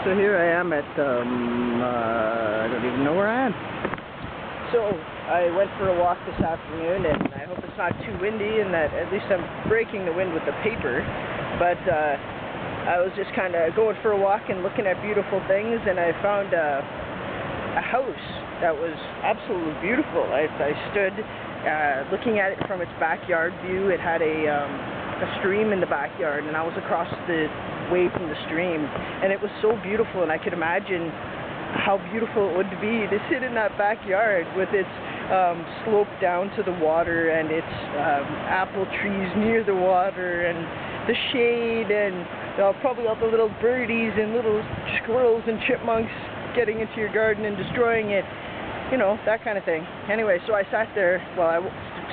So here I am at, I don't even know where I am. So I went for a walk this afternoon, and I hope it's not too windy and that at least I'm breaking the wind with the paper. But I was just kind of going for a walk and looking at beautiful things, and I found a house that was absolutely beautiful. I stood looking at it from its backyard view. It had a stream in the backyard, and I was across the way from the stream, and it was so beautiful, and I could imagine how beautiful it would be to sit in that backyard with its slope down to the water and its apple trees near the water and the shade and probably all the little birdies and little squirrels and chipmunks getting into your garden and destroying it, you know, that kind of thing. Anyway, so I sat there, well, I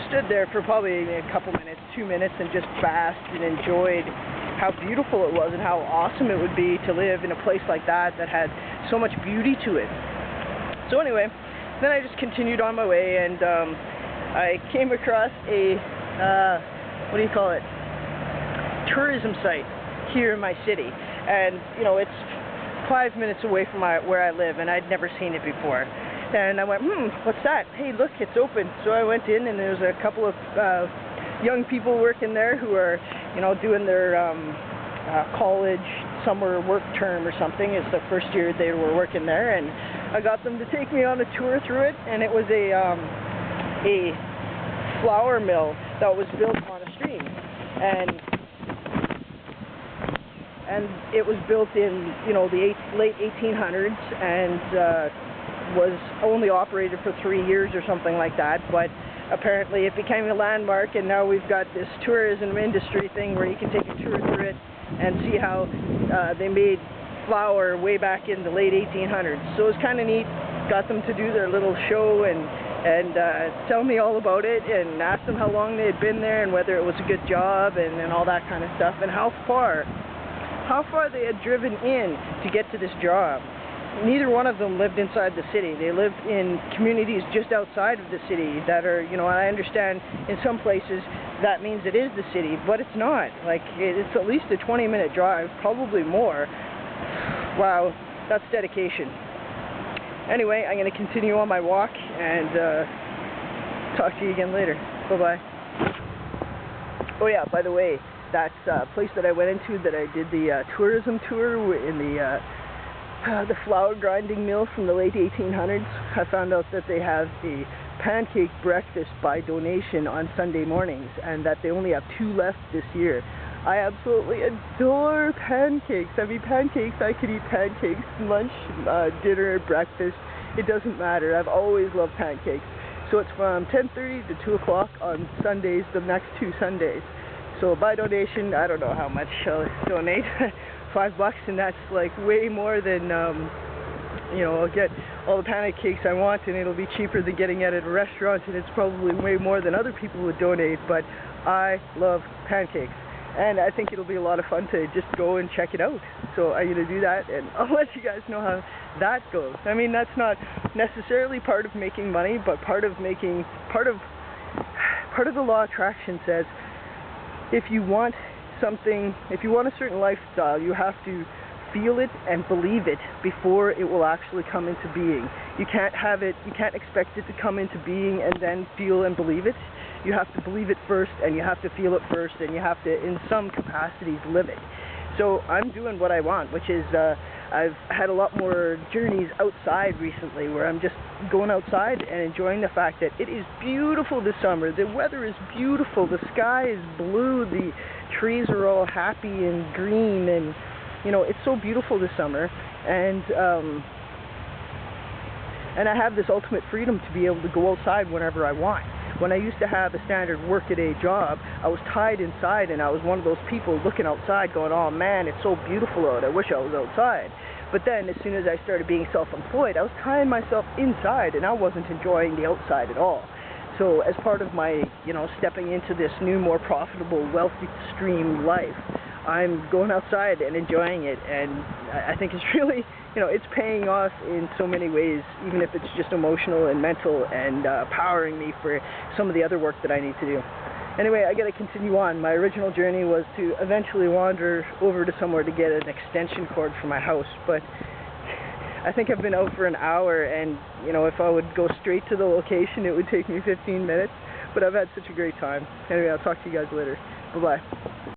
stood there for probably a couple minutes, 2 minutes, and just basked and enjoyed how beautiful it was and how awesome it would be to live in a place like that that had so much beauty to it. So anyway, then I just continued on my way, and I came across a, what do you call it, tourism site here in my city. And, you know, it's 5 minutes away from where I live, and I'd never seen it before. And I went, what's that? Hey, look, it's open. So I went in, and there's a couple of young people working there who are, you know, doing their college summer work term or something. It's the first year they were working there, and I got them to take me on a tour through it. And it was a flour mill that was built on a stream, and it was built in, you know, the late 1800s, and was only operated for 3 years or something like that, but apparently it became a landmark, and now we've got this tourism industry thing where you can take a tour through it and see how they made flour way back in the late 1800s. So it was kind of neat. Got them to do their little show and tell me all about it, and asked them how long they had been there and whether it was a good job and all that kind of stuff, and how far they had driven in to get to this job. Neither one of them lived inside the city. They lived in communities just outside of the city that are, you know, I understand in some places that means it is the city, but it's not. Like, it's at least a 20-minute drive, probably more. Wow, that's dedication. Anyway, I'm going to continue on my walk and talk to you again later. Bye-bye. Oh yeah, by the way, that place that I went into that I did the tourism tour in the flour grinding mill from the late 1800s, I found out that they have a pancake breakfast by donation on Sunday mornings, and that they only have 2 left this year. I absolutely adore pancakes. I mean, pancakes, I could eat pancakes, lunch, dinner, breakfast, it doesn't matter. I've always loved pancakes. So it's from 10:30 to 2 o'clock on Sundays, the next 2 Sundays. So by donation, I don't know how much I'll donate. $5, and that's like way more than, you know, I'll get all the pancakes I want, and it'll be cheaper than getting it at a restaurant, and it's probably way more than other people would donate, but I love pancakes, and I think it'll be a lot of fun to just go and check it out. So I'm going to do that, and I'll let you guys know how that goes. I mean, that's not necessarily part of making money, but part of the law of attraction says if you want something, if you want a certain lifestyle, you have to feel it and believe it before it will actually come into being. You can't have it, you can't expect it to come into being and then feel and believe it. You have to believe it first, and you have to feel it first, and you have to, in some capacities, live it. So I'm doing what I want, which is I've had a lot more journeys outside recently where I'm just going outside and enjoying the fact that it is beautiful this summer. The weather is beautiful, the sky is blue, the trees are all happy and green, and you know, it's so beautiful this summer, and I have this ultimate freedom to be able to go outside whenever I want. When I used to have a standard work-a-day job, I was tied inside, and I was one of those people looking outside going, oh man, it's so beautiful out, I wish I was outside. But then, as soon as I started being self-employed, I was tying myself inside, and I wasn't enjoying the outside at all. So as part of my, you know, stepping into this new, more profitable, wealthy stream life, I'm going outside and enjoying it, and I think it's really, you know, it's paying off in so many ways, even if it's just emotional and mental, and powering me for some of the other work that I need to do. Anyway, I gotta continue on. My original journey was to eventually wander over to somewhere to get an extension cord for my house, but I think I've been out for an hour, and you know, if I would go straight to the location, it would take me 15 minutes, but I've had such a great time. Anyway, I'll talk to you guys later. Bye-bye.